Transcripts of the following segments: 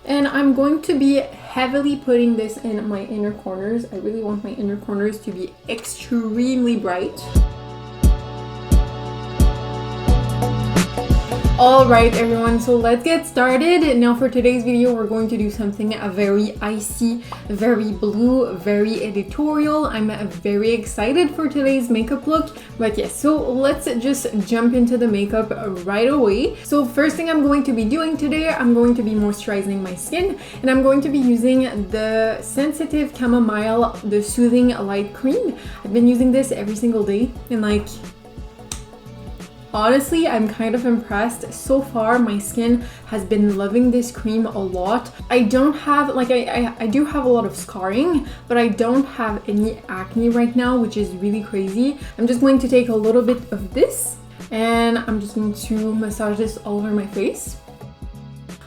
And I'm going to be heavily putting this in my inner corners. I really want my inner corners to be extremely bright. Alright everyone, so let's get started. Now for today's video, we're going to do something very icy, very blue, very editorial. I'm very excited for today's makeup look. But yes, so let's just jump into the makeup right away. So first thing I'm going to be doing today, I'm going to be moisturizing my skin. And I'm going to be using the Sensitive Chamomile, the Soothing Light Cream. I've been using this every single day and like... honestly, I'm kind of impressed. So far, my skin has been loving this cream a lot. I don't have, like, I do have a lot of scarring, but I don't have any acne right now, which is really crazy. I'm just going to take a little bit of this, and I'm just going to massage this all over my face.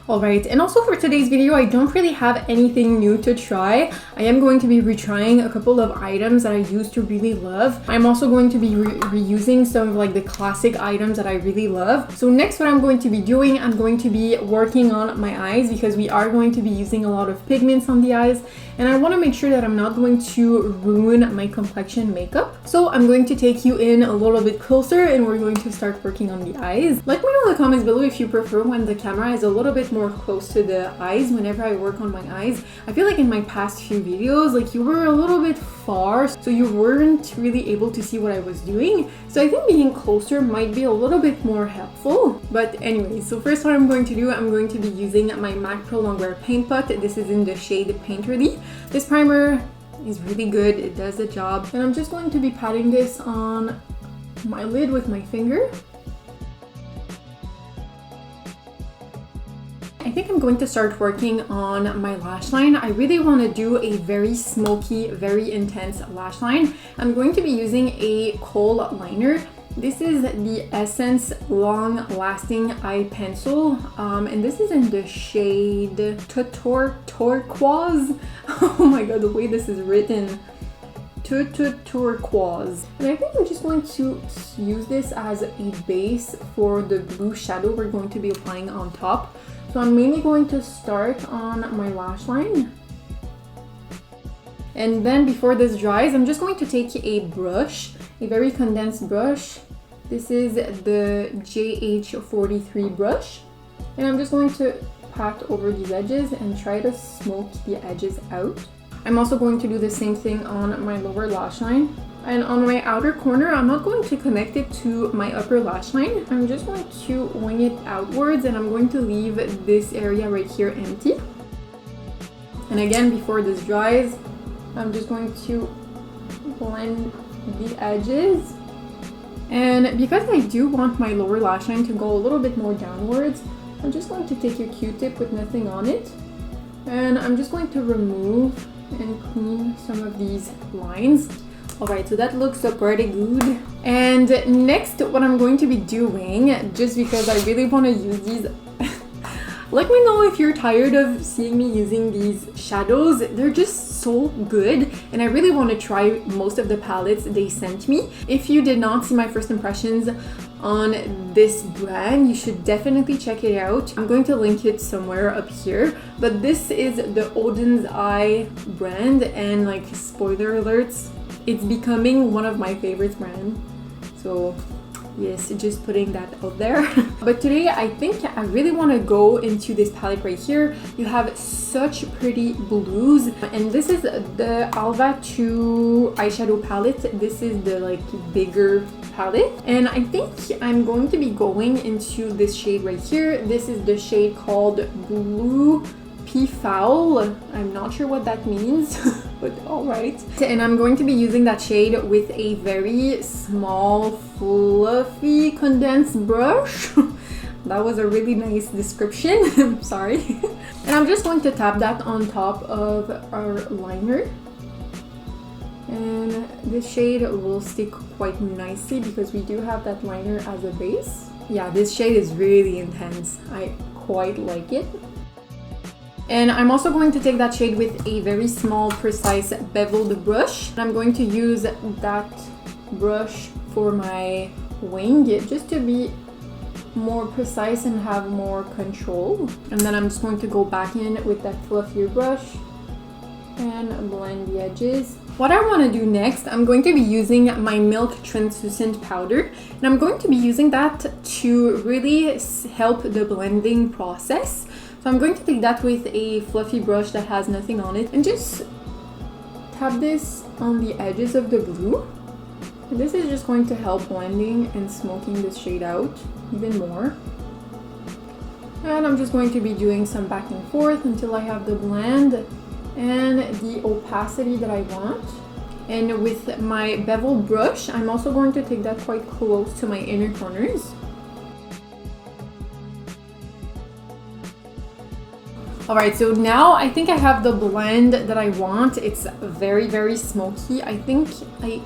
Alright, and also for today's video, I don't really have anything new to try. I am going to be retrying a couple of items that I used to really love. I'm also going to be reusing some of like the classic items that I really love. So next, what I'm going to be doing, I'm going to be working on my eyes because we are going to be using a lot of pigments on the eyes. And I want to make sure that I'm not going to ruin my complexion makeup. So I'm going to take you in a little bit closer and we're going to start working on the eyes. Let me know in the comments below if you prefer when the camera is a little bit more close to the eyes whenever I work on my eyes. I feel like in my past few videos, like you were a little bit far, so you weren't really able to see what I was doing. So I think being closer might be a little bit more helpful. But anyway, so first what I'm going to do, I'm going to be using my MAC Pro Longwear Paint Pot. This is in the shade Paint Ready. This primer is really good, it does the job. And I'm just going to be patting this on my lid with my finger. I think I'm going to start working on my lash line. I really want to do a very smoky, very intense lash line. I'm going to be using a kohl liner. This is the Essence Long Lasting Eye Pencil, and this is in the shade Turquoise. Oh my god, the way this is written. Turquoise. And I think I'm just going to use this as a base for the blue shadow we're going to be applying on top. So I'm mainly going to start on my lash line. And then before this dries, I'm just going to take a brush, a very condensed brush. This is the JH43 brush. And I'm just going to pat over these edges and try to smoke the edges out. I'm also going to do the same thing on my lower lash line. And on my outer corner, I'm not going to connect it to my upper lash line. I'm just going to wing it outwards and I'm going to leave this area right here empty. And again, before this dries, I'm just going to blend the edges. And because I do want my lower lash line to go a little bit more downwards, I'm just going to take a Q-tip with nothing on it. And I'm just going to remove and clean some of these lines. Alright, so that looks pretty good. And next, what I'm going to be doing, just because I really want to use these, let me know if you're tired of seeing me using these shadows. They're just so good, and I really want to try most of the palettes they sent me. If you did not see my first impressions on this brand, you should definitely check it out. I'm going to link it somewhere up here, but this is the Oden's Eye brand, and like, spoiler alerts, it's becoming one of my favorite brands. So yes, just putting that out there. But today I think I really want to go into this palette right here. You have such pretty blues, and this is the Alva II eyeshadow palette. This is the like bigger palette, and I think I'm going to be going into this shade right here. This is the shade called Blue Foul. I'm not sure what that means, but alright. And I'm going to be using that shade with a very small, fluffy, condensed brush. That was a really nice description. I'm sorry. And I'm just going to tap that on top of our liner. And this shade will stick quite nicely because we do have that liner as a base. Yeah, this shade is really intense. I quite like it. And I'm also going to take that shade with a very small, precise beveled brush. I'm going to use that brush for my wing just to be more precise and have more control. And then I'm just going to go back in with that fluffier brush and blend the edges. What I want to do next, I'm going to be using my Milk Translucent powder, and I'm going to be using that to really help the blending process. So I'm going to take that with a fluffy brush that has nothing on it and just tap this on the edges of the blue. And this is just going to help blending and smoking this shade out even more. And I'm just going to be doing some back and forth until I have the blend and the opacity that I want. And with my bevel brush, I'm also going to take that quite close to my inner corners. Alright, so now I think I have the blend that I want. It's very, very smoky. I think I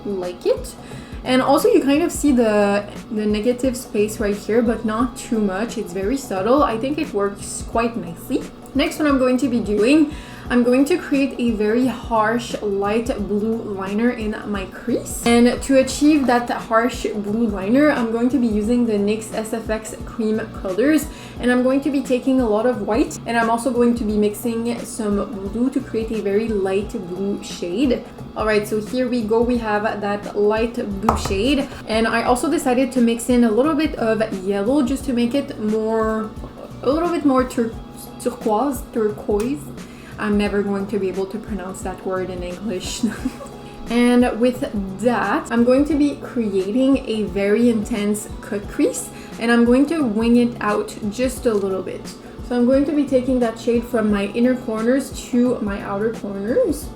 like it. And also you kind of see the negative space right here, but not too much. It's very subtle. I think it works quite nicely. Next, what I'm going to be doing, I'm going to create a very harsh light blue liner in my crease. And to achieve that harsh blue liner, I'm going to be using the NYX SFX cream colors. And I'm going to be taking a lot of white. And I'm also going to be mixing some blue to create a very light blue shade. Alright, so here we go. We have that light blue shade. And I also decided to mix in a little bit of yellow just to make it more, a little bit more turquoise. I'm never going to be able to pronounce that word in English. And with that, I'm going to be creating a very intense cut crease, and I'm going to wing it out just a little bit. So I'm going to be taking that shade from my inner corners to my outer corners.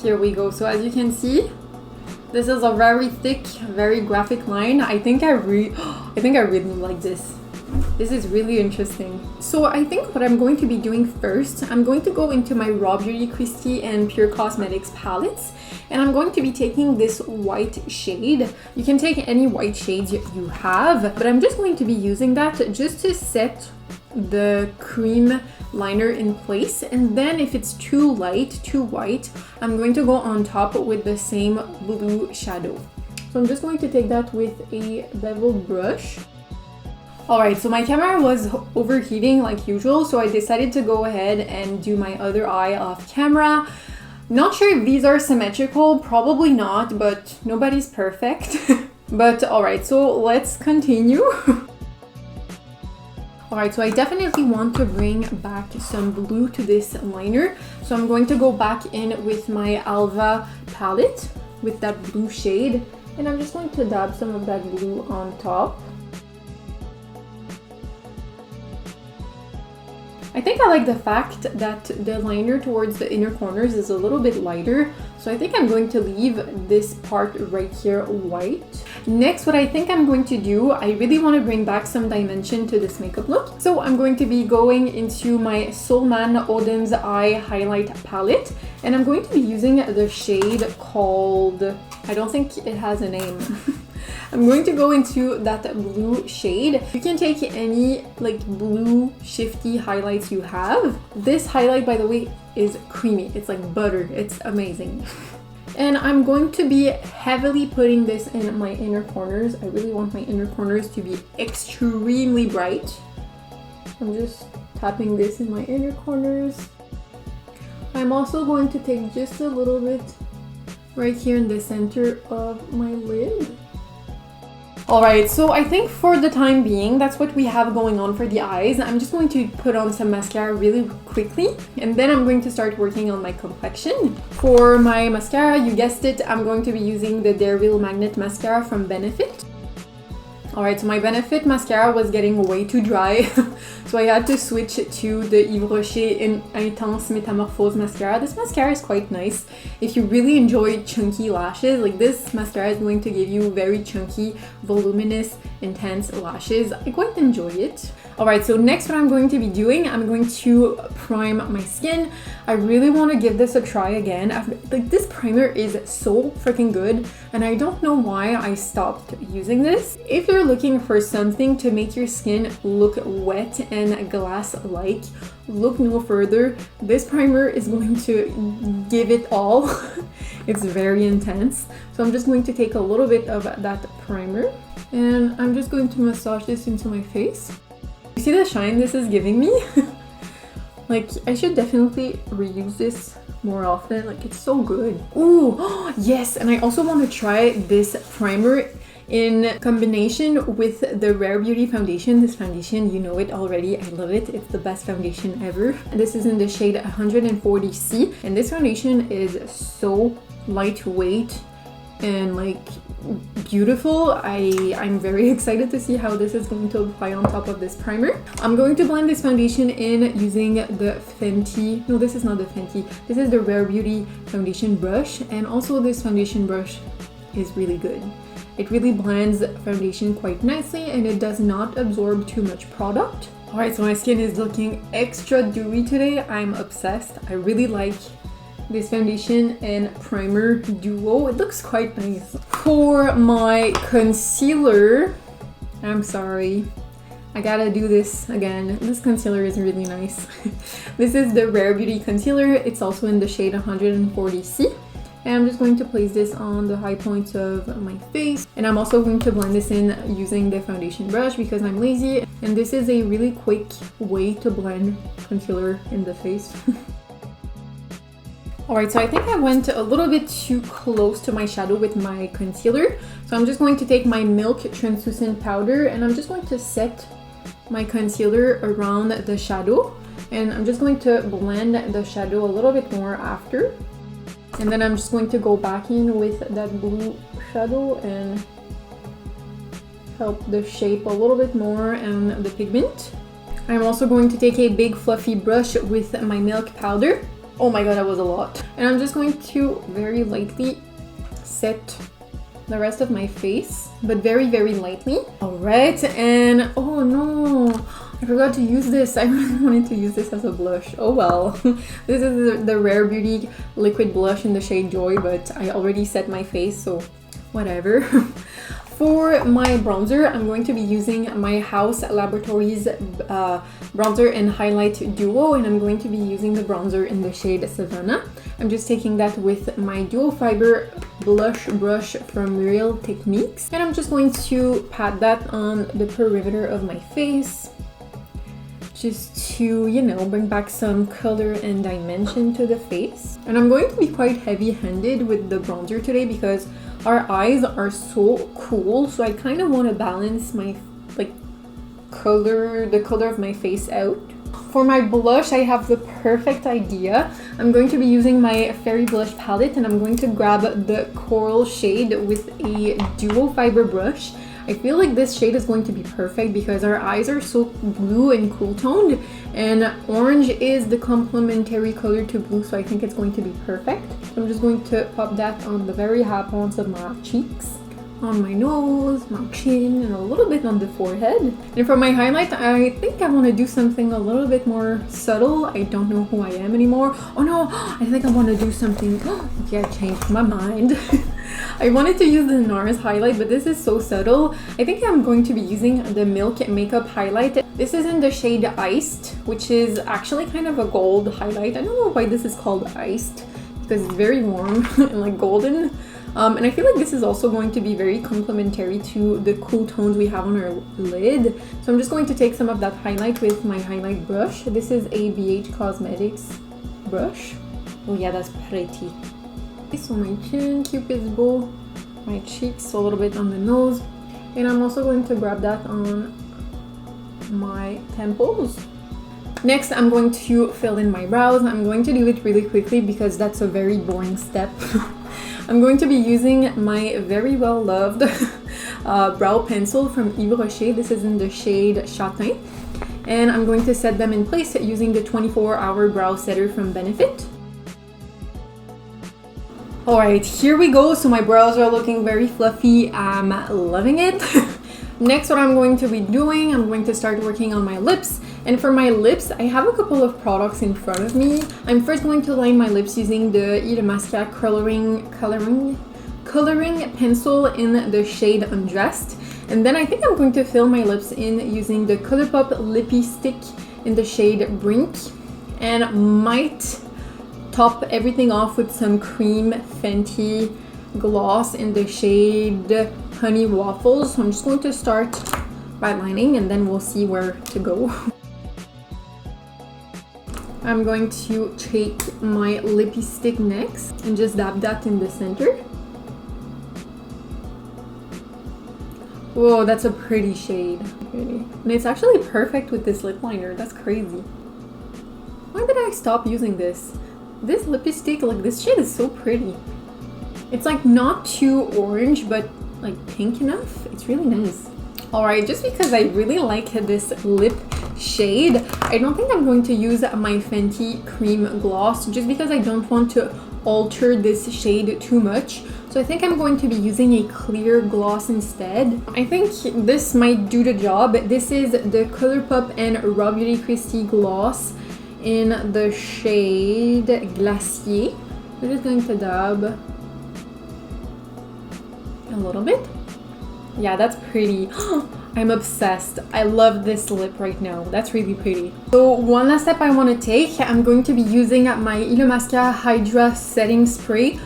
Here we go. So as you can see, this is a very thick, very graphic line. I think I really like this. This is really interesting. So I think what I'm going to be doing first, I'm going to go into my raw Beauty Kristi and Pur Cosmetics palettes, and I'm going to be taking this white shade. You can take any white shades you have, but I'm just going to be using that just to set the cream liner in place. And then if it's too light, too white, I'm going to go on top with the same blue shadow. So I'm just going to take that with a bevel brush. Alright, so my camera was overheating like usual, so I decided to go ahead and do my other eye off camera. Not sure if these are symmetrical, probably not, but nobody's perfect. But alright, so let's continue. Alright, so I definitely want to bring back some blue to this liner. So I'm going to go back in with my Alva palette with that blue shade. And I'm just going to dab some of that blue on top. I think I like the fact that the liner towards the inner corners is a little bit lighter. So I think I'm going to leave this part right here white. Next, what I think I'm going to do, I really want to bring back some dimension to this makeup look. So I'm going to be going into my Solmane Oden's Eye Highlight Palette. And I'm going to be using the shade called, I don't think it has a name. I'm going to go into that blue shade. You can take any like blue shifty highlights you have. This highlight, by the way, is creamy. It's like butter. It's amazing. And I'm going to be heavily putting this in my inner corners. I really want my inner corners to be extremely bright. I'm just tapping this in my inner corners. I'm also going to take just a little bit right here in the center of my lid. Alright, so I think for the time being, that's what we have going on for the eyes. I'm just going to put on some mascara really quickly, and then I'm going to start working on my complexion. For my mascara, you guessed it, I'm going to be using the Dare Real Magnet Mascara from Benefit. Alright, so my Benefit mascara was getting way too dry, so I had to switch to the Yves Rocher Intense Métamorphose mascara. This mascara is quite nice. If you really enjoy chunky lashes, like this mascara is going to give you very chunky, voluminous, intense lashes. I quite enjoy it. Alright, so next what I'm going to be doing, I'm going to prime my skin. I really want to give this a try again. Like, this primer is so freaking good, and I don't know why I stopped using this. If you're looking for something to make your skin look wet and glass-like, look no further. This primer is going to give it all. It's very intense. So I'm just going to take a little bit of that primer and I'm just going to massage this into my face. You see the shine this is giving me? Like, I should definitely reuse this more often. Like, it's so good. Ooh, yes, and I also want to try this primer in combination with the Rare Beauty foundation. This foundation, you know it already, I love it. It's the best foundation ever. This is in the shade 140C, and this foundation is so lightweight and like beautiful. I'm very excited to see how this is going to apply on top of this primer. I'm going to blend this foundation in using the Fenty, no, this is not the Fenty, this is the Rare Beauty foundation brush, and also this foundation brush is really good. It really blends foundation quite nicely and it does not absorb too much product. Alright, so my skin is looking extra dewy today. I'm obsessed. I really like this foundation and primer duo. It looks quite nice. For my concealer, I'm sorry, I gotta do this again. This concealer is really nice. This is the Rare Beauty concealer. It's also in the shade 140C. And I'm just going to place this on the high points of my face. And I'm also going to blend this in using the foundation brush because I'm lazy. And this is a really quick way to blend concealer in the face. Alright, so I think I went a little bit too close to my shadow with my concealer. So I'm just going to take my Milk Translucent powder and I'm just going to set my concealer around the shadow. And I'm just going to blend the shadow a little bit more after. And then I'm just going to go back in with that blue shadow and help the shape a little bit more and the pigment. I'm also going to take a big fluffy brush with my milk powder. Oh my god, that was a lot. And I'm just going to very lightly set the rest of my face, but very, very lightly. Alright, and oh no, I forgot to use this. I really wanted to use this as a blush. Oh well. This is the Rare Beauty liquid blush in the shade Joy, but I already set my face, so whatever. For my bronzer, I'm going to be using my Hauslabs bronzer and highlight duo, and I'm going to be using the bronzer in the shade Savannah. I'm just taking that with my dual fiber blush brush from Real Techniques, and I'm just going to pat that on the perimeter of my face, just to, you know, bring back some color and dimension to the face. And I'm going to be quite heavy-handed with the bronzer today because our eyes are so cool, so I kind of want to balance my the color of my face out. For my blush, I have the perfect idea. I'm going to be using my Fairy Blush palette and I'm going to grab the coral shade with a dual fiber brush. I feel like this shade is going to be perfect because our eyes are so blue and cool toned, and orange is the complementary color to blue, so I think it's going to be perfect. So I'm just going to pop that on the very high points of my cheeks, on my nose, my chin, and a little bit on the forehead. And for my highlight, I think I want to do something a little bit more subtle. I don't know who I am anymore. Oh no, I think I want to do something. Okay, I changed my mind. I wanted to use the NARS highlight, but this is so subtle. I think I'm going to be using the Milk Makeup highlight. This is in the shade Iced, which is actually kind of a gold highlight. I don't know why this is called Iced, because it's very warm and like golden. And I feel like this is also going to be very complementary to the cool tones we have on our lid. So I'm just going to take some of that highlight with my highlight brush. This is a Beauty Cosmetics brush. Oh yeah, that's pretty. So my chin, Cupid's bow, my cheeks, a little bit on the nose, and I'm also going to grab that on my temples. Next, I'm going to fill in my brows. I'm going to do it really quickly because that's a very boring step. I'm going to be using my very well loved brow pencil from Yves Rocher. This is in the shade Châtain, and I'm going to set them in place using the 24-hour brow setter from Benefit. Alright, here we go. So my brows are looking very fluffy. I'm loving it. Next, what I'm going to be doing, I'm going to start working on my lips. And for my lips, I have a couple of products in front of me. I'm first going to line my lips using the Illamasqua coloring pencil in the shade Undressed. And then I think I'm going to fill my lips in using the Colourpop Lippie stick in the shade Brink, and might top everything off with some cream Fenty gloss in the shade Honey Waffles. So I'm just going to start by lining and then we'll see where to go. I'm going to take my Lippie stick next and just dab that in the center. Whoa, that's a pretty shade. Pretty. And it's actually perfect with this lip liner. That's crazy. Why did I stop using this? This Lippie stick, like this shade is so pretty. It's like not too orange, but like pink enough. It's really nice. Alright, just because I really like this lip shade, I don't think I'm going to use my Fenty cream gloss just because I don't want to alter this shade too much. So I think I'm going to be using a clear gloss instead. I think this might do the job. This is the Colourpop and Beauty Kristi gloss in the shade Glacier. I'm just going to dab a little bit. Yeah, that's pretty. I'm obsessed. I love this lip right now. That's really pretty. So one last step I want to take, I'm going to be using my Illamasqua Hydra setting spray.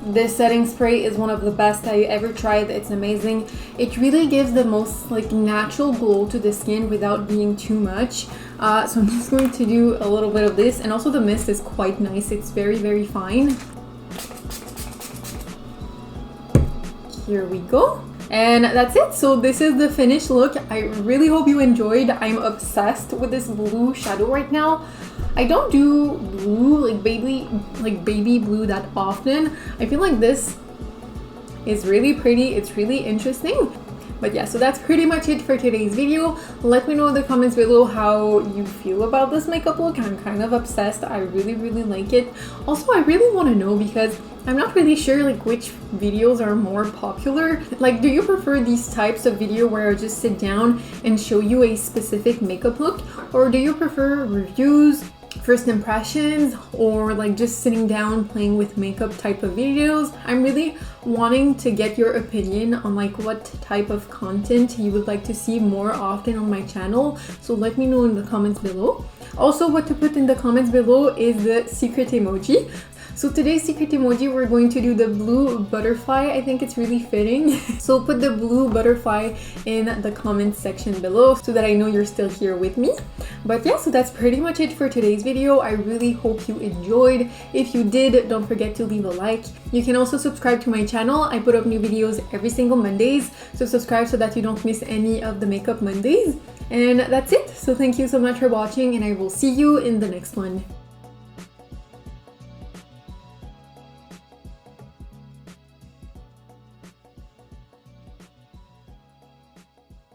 This setting spray is one of the best I ever tried. It's amazing. It really gives the most like natural glow to the skin without being too much. So I'm just going to do a little bit of this, and also the mist is quite nice. It's very, very fine. Here we go. And that's it. So this is the finished look. I really hope you enjoyed. I'm obsessed with this blue shadow right now. I don't do blue, like baby blue that often. I feel like this is really pretty. It's really interesting. But yeah, so that's pretty much it for today's video. Let me know in the comments below how you feel about this makeup look. I'm kind of obsessed. I really, really like it. Also, I really want to know because I'm not really sure like which videos are more popular. Like, do you prefer these types of video where I just sit down and show you a specific makeup look? Or do you prefer reviews, first impressions, or like just sitting down playing with makeup type of videos? I'm really wanting to get your opinion on like what type of content you would like to see more often on my channel. So let me know in the comments below. Also, what to put in the comments below is the secret emoji. So today's secret emoji, we're going to do the blue butterfly. I think it's really fitting. So put the blue butterfly in the comments section below so that I know you're still here with me. But yeah, so that's pretty much it for today's video. I really hope you enjoyed. If you did, don't forget to leave a like. You can also subscribe to my channel. I put up new videos every single Mondays. So subscribe so that you don't miss any of the makeup Mondays. And that's it. So thank you so much for watching, and I will see you in the next one.